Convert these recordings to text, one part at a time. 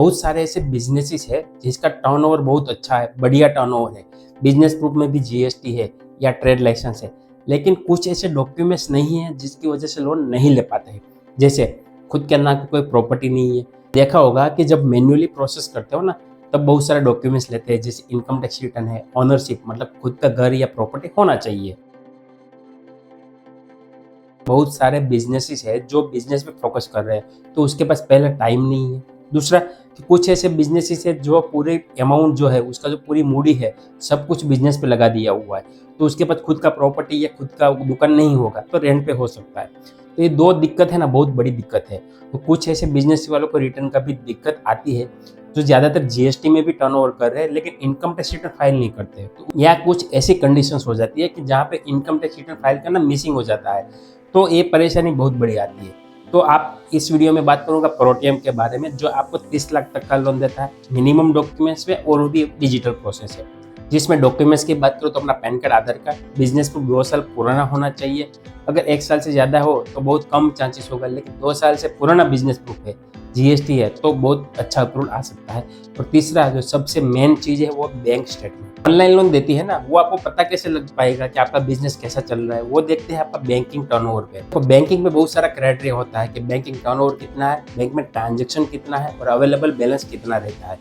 बहुत सारे ऐसे बिजनेसेस है जिसका टर्नओवर बहुत अच्छा है, बढ़िया टर्नओवर है, बिजनेस प्रूफ में भी जीएसटी है या ट्रेड लाइसेंस है, लेकिन कुछ ऐसे डॉक्यूमेंट्स नहीं है जिसकी वजह से लोन नहीं ले पाते हैं। जैसे खुद के नाम की कोई प्रॉपर्टी नहीं है। देखा होगा कि जब मैन्युअली प्रोसेस करते हो ना, तब बहुत सारे डॉक्यूमेंट्स लेते हैं, जैसे इनकम टैक्स रिटर्न है, ओनरशिप मतलब खुद का घर या प्रॉपर्टी होना चाहिए। बहुत सारे बिजनेसेस है जो बिजनेस पे फोकस कर रहे हैं, तो उसके पास पहले टाइम नहीं है। दूसरा कि कुछ ऐसे बिजनेसेस है जो पूरे अमाउंट जो है उसका जो पूरी मूडी है सब कुछ बिजनेस पे लगा दिया हुआ है, तो उसके पास खुद का प्रॉपर्टी या खुद का दुकान नहीं होगा तो रेंट पे हो सकता है। तो ये दो दिक्कत है ना, बहुत बड़ी दिक्कत है। तो कुछ ऐसे बिजनेस वालों को रिटर्न का भी दिक्कत आती है जो ज़्यादातर जीएसटी में भी टर्नओवर कर रहे हैं लेकिन इनकम टैक्स रिटर्न फाइल नहीं करते। तो या कुछ ऐसी कंडीशंस हो जाती है कि जहाँ पे इनकम टैक्स रिटर्न फाइल करना मिसिंग हो जाता है, तो ये परेशानी बहुत बड़ी आती है। तो आप इस वीडियो में बात करूंगा प्रोटियम के बारे में, जो आपको 30 लाख तक का लोन देता है मिनिमम डॉक्यूमेंट्स में, और वो भी डिजिटल प्रोसेस है। जिसमें डॉक्यूमेंट्स की बात करूँ तो अपना पैन कार्ड, आधार कार्ड, बिजनेस को 2 साल पुराना होना चाहिए। अगर 1 साल से ज़्यादा हो तो बहुत कम चांसेस होगा, लेकिन 2 साल से पुराना बिजनेस प्रूफ है, जीएसटी है, तो बहुत अच्छा अप्रूवल आ सकता है। और तीसरा जो सबसे मेन चीज़ है वो बैंक स्टेटमेंट। ऑनलाइन लोन देती है ना, वो आपको पता कैसे लग पाएगा कि आपका बिजनेस कैसा चल रहा है? वो देखते हैं आपका बैंकिंग टर्नओवर पे। तो बैंकिंग में बहुत सारा क्राइटेरिया होता है कि बैंकिंग टर्नओवर कितना है, बैंक में ट्रांजैक्शन कितना है और अवेलेबल बैलेंस कितना रहता है।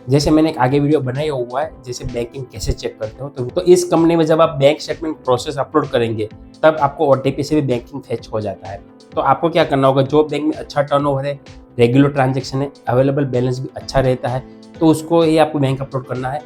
जैसे मैंने एक आगे वीडियो बनाया हुआ है, जैसे बैंकिंग कैसे चेक करते हो, तो इस कंपनी में जब आप बैंक स्टेटमेंट प्रोसेस अपलोड करेंगे तब आपको ओटीपी से भी बैंकिंग फेच हो जाता है। तो आपको क्या करना होगा, जो बैंक में अच्छा टर्नओवर है, रेगुलर ट्रांजैक्शन है, अवेलेबल बैलेंस भी अच्छा रहता है, तो उसको ही आपको बैंक अपलोड करना है।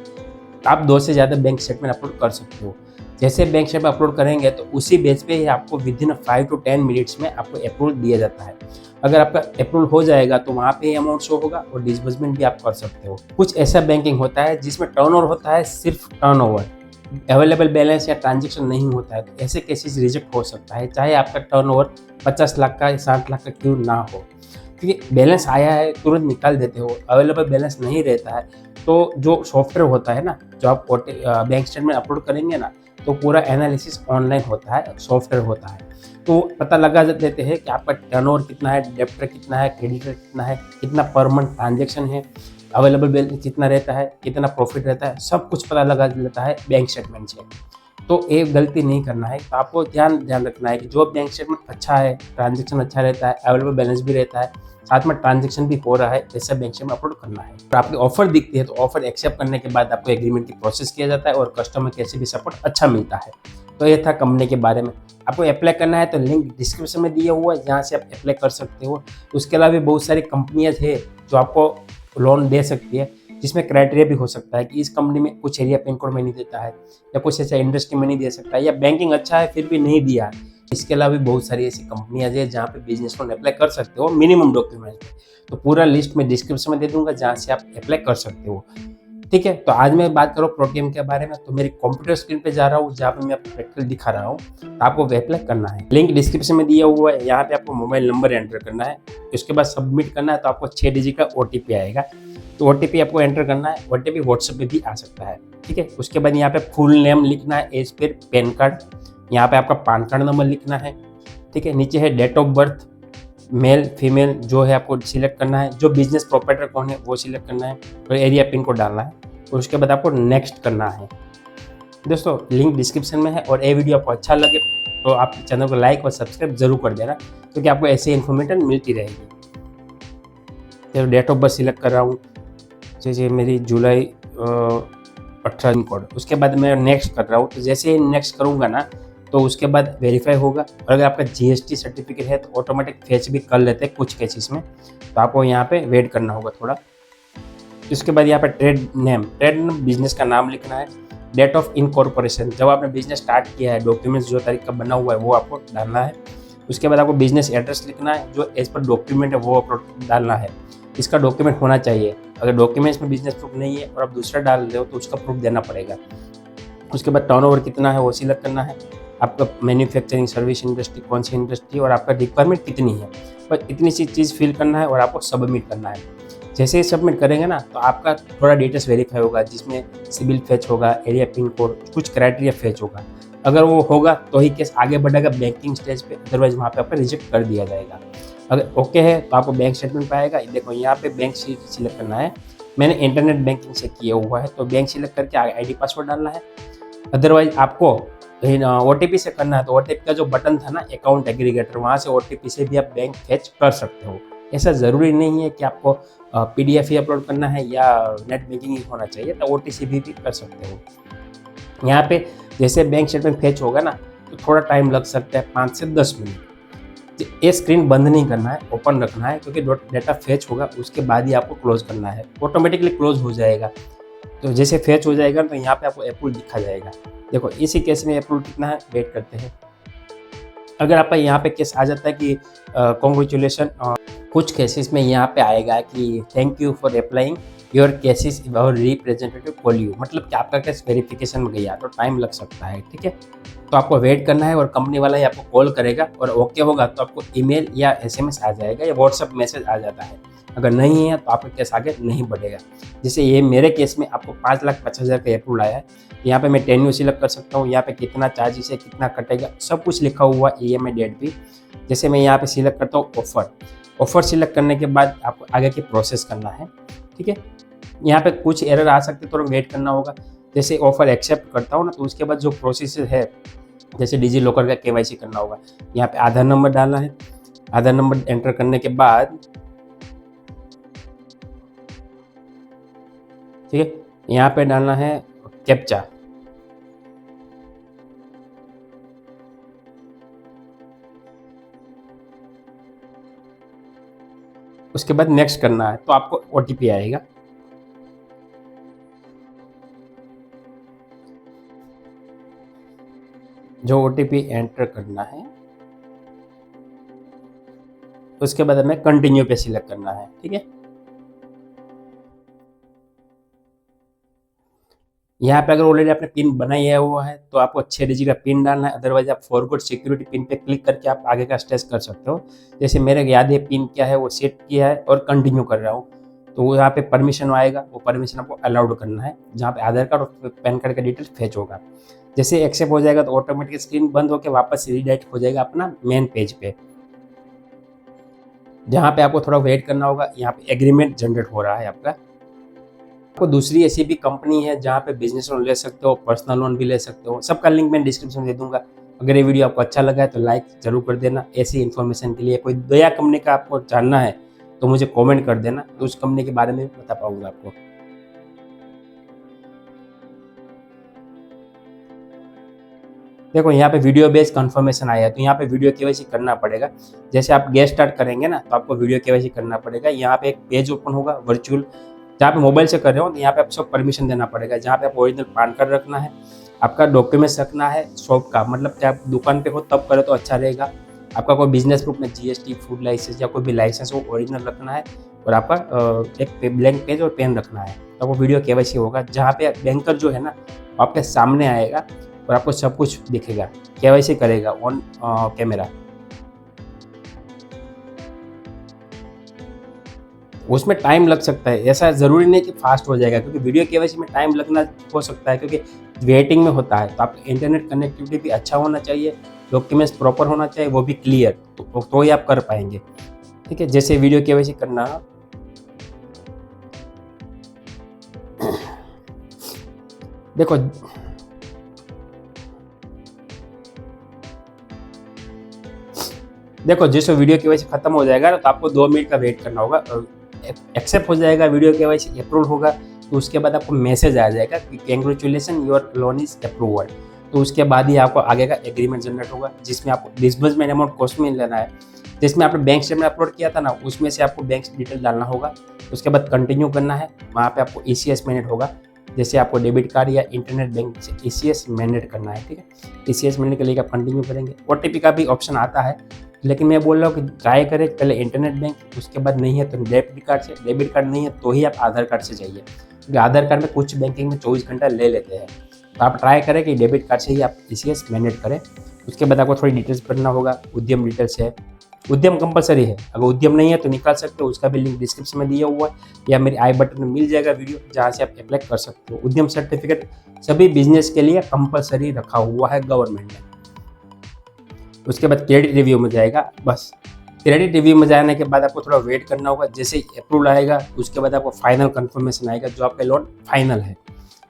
आप 2 से ज़्यादा बैंक स्टेटमेंट अपलोड कर सकते हो। जैसे बैंक स्टेटमेंट अपलोड करेंगे तो उसी बेस पे ही आपको विदिन 5 to 10 मिनट्स में आपको अप्रूवल दिया जाता है। अगर आपका अप्रूवल हो जाएगा तो वहाँ पे अमाउंट शो होगा और डिसबर्समेंट भी आप कर सकते हो। कुछ ऐसा बैंकिंग होता है जिसमें टर्नओवर होता है सिर्फ टर्नओवर, अवेलेबल बैलेंस या ट्रांजेक्शन नहीं होता है, तो ऐसे केसेस रिजेक्ट हो सकता है, चाहे आपका टर्नओवर 50 लाख का या 60 लाख का क्यों ना हो। क्योंकि बैलेंस आया है तुरंत निकाल देते हो, अवेलेबल बैलेंस नहीं रहता है तो जो सॉफ्टवेयर होता है ना, जो आप बैंक स्टेटमेंट अपलोड करेंगे ना, तो पूरा एनालिसिस ऑनलाइन होता है, सॉफ्टवेयर होता है, तो पता लगा देते हैं कि आपका टर्नओवर कितना है, डेब्टर कितना है, क्रेडिटर कितना है, कितना पर मंथ ट्रांजेक्शन है, अवेलेबल बैलेंस कितना रहता है, कितना प्रॉफिट रहता है, सब कुछ पता लगा लेता है बैंक स्टेटमेंट से। तो एक गलती नहीं करना है, तो आपको ध्यान रखना है कि जो बैंक स्टेटमेंट अच्छा है, ट्रांजेक्शन अच्छा रहता है, अवेलेबल बैलेंस भी रहता है, साथ में ट्रांजेक्शन भी हो रहा है, ऐसा बैंक स्टेटमेंट अपलोड करना है। तो आपकी ऑफर दिखती है तो ऑफर एक्सेप्ट करने के बाद आपको एग्रीमेंट की प्रोसेस किया जाता है और कस्टमर केयर से भी सपोर्ट अच्छा मिलता है। तो ये था कंपनी के बारे में। आपको अप्लाई करना है तो लिंक डिस्क्रिप्शन में दिया हुआ है, जहाँ से आप अप्लाई कर सकते हो। उसके अलावा भी बहुत सारी कंपनियाँ है जो आपको लोन दे सकती है, जिसमें क्राइटेरिया भी हो सकता है कि इस कंपनी में कुछ एरिया पिन कोड में नहीं देता है, या कुछ ऐसा इंडस्ट्री में नहीं दे सकता है, या बैंकिंग अच्छा है फिर भी नहीं दिया है। इसके अलावा भी बहुत सारी ऐसी कंपनियां हैं जहाँ पे बिजनेस लोन अप्लाई कर सकते हो मिनिमम डॉक्यूमेंट पे। तो पूरा लिस्ट में डिस्क्रिप्शन में दे दूंगा जहाँ से आप अप्लाई कर सकते हो। ठीक है, तो आज मैं बात करूँ प्रोटियम के बारे में, तो मेरी कंप्यूटर स्क्रीन पे जा रहा हूँ जहाँ पे मैं आपको प्रैक्टिकल दिखा रहा हूँ। तो आपको अप्लाई करना है, लिंक डिस्क्रिप्शन में दिया हुआ है, यहाँ पे आपको मोबाइल नंबर एंटर करना है, उसके बाद सबमिट करना है, तो आपको 6 डिजिट का ओटीपी आएगा। तो ओटीपी आपको एंटर करना है, ओटीपी व्हाट्सएप पे भी आ सकता है। ठीक है, उसके बाद यहाँ पे फुल नेम लिखना है एज पर पैन कार्ड, यहाँ पे आपका पैन कार्ड नंबर लिखना है। ठीक है, नीचे है date of birth, male female जो है आपको सिलेक्ट करना है, जो बिजनेस प्रोप्राइटर कौन है वो सिलेक्ट करना है, और एरिया पिन कोड डालना है, और उसके बाद आपको नेक्स्ट करना है। दोस्तों लिंक डिस्क्रिप्शन में है, और ये वीडियो आपको अच्छा लगे तो आप चैनल को लाइक और सब्सक्राइब जरूर कर देना, क्योंकि आपको ऐसे इन्फॉर्मेशन मिलती रहेगी। तो डेट ऑफ बर्थ सिलेक्ट कर रहा हूँ, जैसे मेरी जुलाई 18 कोड, उसके बाद मैं नेक्स्ट कर रहा हूँ। तो जैसे ही नेक्स्ट करूँगा ना, तो उसके बाद वेरीफाई होगा, और अगर आपका जीएसटी सर्टिफिकेट है तो ऑटोमेटिक फेच भी कर लेते हैं कुछ केसेस में, तो आपको यहाँ पे वेट करना होगा थोड़ा। इसके बाद यहाँ पे ट्रेड नेम बिजनेस का नाम लिखना है, डेट ऑफ इनकॉर्पोरेशन, जब आपने बिजनेस स्टार्ट किया है, डॉक्यूमेंट्स जो तारीख का बना हुआ है वो आपको डालना है। उसके बाद आपको बिजनेस एड्रेस लिखना है, जो एज पर डॉक्यूमेंट है वो अपलोड डालना है, इसका डॉक्यूमेंट होना चाहिए। अगर डॉक्यूमेंट्स में बिजनेस प्रूफ नहीं है और आप दूसरा डाल रहे हो तो उसका प्रूफ देना पड़ेगा। उसके बाद टर्नओवर कितना है वो सिलेक्ट करना है, आपका मैन्युफैक्चरिंग सर्विस इंडस्ट्री कौन सी इंडस्ट्री, और आपका रिक्वायरमेंट कितनी है, बस इतनी सी चीज़ फिल करना है और आपको सबमिट करना है। जैसे ही सबमिट करेंगे ना, तो आपका थोड़ा डिटेल्स वेरीफाई होगा, जिसमें सिविल फेच होगा, एरिया पिन कोड, कुछ क्राइटेरिया फेच होगा। अगर वो होगा तो ही केस आगे बढ़ेगा बैंकिंग स्टेज पे, अदरवाइज वहाँ पे आपका रिजेक्ट कर दिया जाएगा। अगर ओके है तो आपको बैंक स्टेटमेंट पे आएगा। देखो यहाँ पे बैंक सिलेक्ट करना है, मैंने इंटरनेट बैंकिंग से किया हुआ है तो बैंक सिलेक्ट करके आईडी पासवर्ड डालना है। अदरवाइज आपको OTP से करना है तो OTP का जो बटन था ना अकाउंट एग्रीगेटर, वहाँ से OTP से भी आप बैंक फैच कर सकते हो। ऐसा ज़रूरी नहीं है कि आपको PDF ही अपलोड करना है या नेट बैंकिंग ही होना चाहिए, तो OTP भी कर सकते हो। यहाँ पे जैसे बैंक स्टेटमेंट फैच होगा ना तो थोड़ा टाइम लग सकता है, 5 से 10 मिनट। ये स्क्रीन बंद नहीं करना है, ओपन रखना है, क्योंकि डेटा फैच होगा उसके बाद ही आपको क्लोज करना है, ऑटोमेटिकली क्लोज हो जाएगा। तो जैसे फैच हो जाएगा तो यहाँ पे आपको अप्रूव दिखा जाएगा। देखो इसी केस में अप्रूव कितना है, वेट करते हैं। अगर आपका यहाँ पे केस आ जाता है कि कॉन्ग्रेचुलेसन, कुछ केसेस में यहाँ पे आएगा कि thank you for applying your cases और रिप्रेजेंटेटिव कॉल यू, मतलब कि आपका केस वेरिफिकेशन में गया तो टाइम लग सकता है, ठीक है। तो आपको वेट करना है और कंपनी वाला ही आपको कॉल करेगा, और ओके होगा तो आपको ईमेल या SMS आ जाएगा या व्हाट्सएप मैसेज आ जाता है। अगर नहीं है तो आपका केस आगे नहीं बढ़ेगा। जैसे ये मेरे केस में आपको 5,50,000 का अप्रूवल आया है। यहाँ पे मैं टेन्यू सिलेक्ट कर सकता हूँ, यहाँ पे कितना चार्जेस है, कितना कटेगा, सब कुछ लिखा हुआ, EMI डेट भी। जैसे मैं यहाँ पे सिलेक्ट करता हूँ ऑफर सिलेक्ट करने के बाद आपको आगे की प्रोसेस करना है, ठीक है। यहाँ पे कुछ एरर आ सकते तो वेट करना होगा। जैसे ऑफर एक्सेप्ट करता हूँ ना तो उसके बाद जो प्रोसेस है, जैसे डिजी लॉकर का KYC करना होगा, यहाँ पे आधार नंबर डालना है। आधार नंबर एंटर करने के बाद ठीक है, यहाँ पे डालना है कैप्चा। उसके बाद नेक्स्ट करना है तो आपको OTP आएगा। जो OTP एंटर करना है उसके बाद हमें कंटिन्यू पे सिलेक्ट करना है, ठीक है। यहाँ पे अगर ऑलरेडी आपने पिन बनाया हुआ है तो आपको 6 डिजिट का पिन डालना है, अदरवाइज आप फॉरगॉट सिक्योरिटी पिन पे क्लिक करके आप आगे का स्टेज कर सकते हो। जैसे मेरे याद है पिन क्या है, वो सेट किया है और कंटिन्यू कर रहा हूँ, तो वो यहाँ पे परमिशन आएगा, वो परमिशन आपको अलाउड करना है, जहाँ पे आधार कार्ड और पैन कार्ड का डिटेल्स फैच होगा। जैसे एक्सेप्ट हो जाएगा तो ऑटोमेटिक स्क्रीन बंद होकर वापस रीडायरेक्ट हो जाएगा अपना मेन पेज पे, जहाँ पे आपको थोड़ा वेट करना होगा। यहाँ पे एग्रीमेंट जनरेट हो रहा है आपका। आपको दूसरी ऐसी भी कंपनी है जहाँ पे बिजनेस लोन ले सकते हो, पर्सनल लोन भी ले सकते हो, सबका लिंक मैं डिस्क्रिप्शन में दे दूंगा। अगर ये वीडियो आपको अच्छा लगा है तो लाइक जरूर कर देना। ऐसी इन्फॉर्मेशन के लिए कोई दया कंपनी का आपको जानना है तो मुझे कमेंट कर देना, तो उस कंपनी के बारे में बता पाऊंगा आपको। देखो यहाँ पे वीडियो बेस्ड कंफर्मेशन आया है, तो यहाँ पे वीडियो KYC करना पड़ेगा। जैसे आप गेट स्टार्ट करेंगे ना तो आपको वीडियो KYC करना पड़ेगा। यहाँ पे एक पेज ओपन होगा वर्चुअल, जहाँ पे मोबाइल से कर रहे हो तो यहाँ पे आपको परमिशन देना पड़ेगा। जहाँ पे आप ओरिजिनल पैन कार्ड रखना है, आपका डॉक्यूमेंट्स रखना है शॉप का, मतलब कि आप दुकान पे हो तब करे तो अच्छा रहेगा। आपका कोई बिजनेस प्रूफ में GST, फूड लाइसेंस या कोई भी लाइसेंस वो ओरिजिनल रखना है, और आपका एक ब्लैंक पेज और पेन रखना है, तो वो वीडियो KYC होगा। जहाँ पे बैंकर जो है ना आपके सामने आएगा और आपको सब कुछ दिखेगा, KYC करेगा ऑन कैमरा। उसमें टाइम लग सकता है, ऐसा ज़रूरी नहीं कि फास्ट हो जाएगा, क्योंकि वीडियो KYC में टाइम लगना हो सकता है क्योंकि वेटिंग में होता है। तो आपका इंटरनेट कनेक्टिविटी भी अच्छा होना चाहिए, डॉक्यूमेंट्स प्रॉपर होना चाहिए, वो भी क्लियर, तो ही आप कर पाएंगे, ठीक है। जैसे वीडियो KYC करना, देखो जैसे वीडियो KYC खत्म हो जाएगा तो आपको 2 मिनट का वेट करना होगा। एक्सेप्ट हो जाएगा वीडियो KYC, अप्रूव होगा तो उसके बाद आपको मैसेज आ जाएगा कि congratulation your loan is approved. तो उसके बाद ही आपको आगे का एग्रीमेंट जनरेट होगा, जिसमें आपको डिसबर्समेंट अमाउंट कॉस्ट में लेना है। जिसमें आपने बैंक स्टेटमेंट अपलोड किया था ना, उसमें से आपको बैंक डिटेल डालना होगा। उसके बाद कंटिन्यू करना है, वहाँ पे आपको ECS मैनेट होगा। जैसे आपको डेबिट कार्ड या इंटरनेट बैंक से ECS मैनेट करना है, ठीक है। ECS मैनेट के लिए आप कंटिन्यू करेंगे। OTP का भी ऑप्शन आता है, लेकिन मैं बोल रहा हूँ कि ट्राई करें पहले इंटरनेट बैंक, उसके बाद नहीं है तो डेबिट कार्ड से, डेबिट कार्ड नहीं है तो ही आप आधार कार्ड से जाइए, क्योंकि आधार कार्ड में कुछ बैंकिंग में 24 घंटा ले लेते हैं। तो आप ट्राई करें कि डेबिट कार्ड से ही आप ECS मैनेट करें। उसके बाद आपको थोड़ी डिटेल्स भरना होगा, उद्यम डिटेल्स है, उद्यम कंपलसरी है, अगर उद्यम नहीं है तो निकाल सकते हो, उसका भी लिंक डिस्क्रिप्शन में दिया हुआ है या मेरे आई बटन में मिल जाएगा वीडियो, जहाँ से आप अप्लाई कर सकते हो। उद्यम सर्टिफिकेट सभी बिजनेस के लिए कंपलसरी रखा हुआ है गवर्नमेंट ने। उसके बाद क्रेडिट रिव्यू में जाएगा, बस क्रेडिट रिव्यू में जाने के बाद आपको थोड़ा वेट करना होगा। जैसे ही अप्रूवल आएगा उसके बाद आपको फाइनल कंफर्मेशन आएगा जो आपका लोन फाइनल है।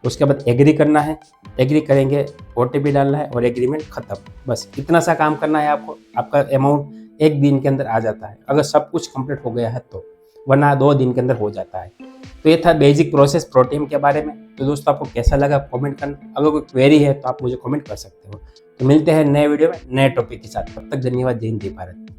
उसके बाद एग्री करना है, एग्री करेंगे, OTP डालना है और एग्रीमेंट खत्म। बस इतना सा काम करना है आपको, आपका अमाउंट 1 दिन के अंदर आ जाता है अगर सब कुछ कंप्लीट हो गया है तो, वरना 2 दिन के अंदर हो जाता है। तो ये था बेसिक प्रोसेस प्रोटीम के बारे में। तो दोस्तों आपको कैसा लगा कमेंट करना, अगर कोई क्वेरी है तो आप मुझे कमेंट कर सकते हो। तो मिलते हैं नए वीडियो में नए टॉपिक के साथ, तब तक धन्यवाद। जय हिंद, जय भारत।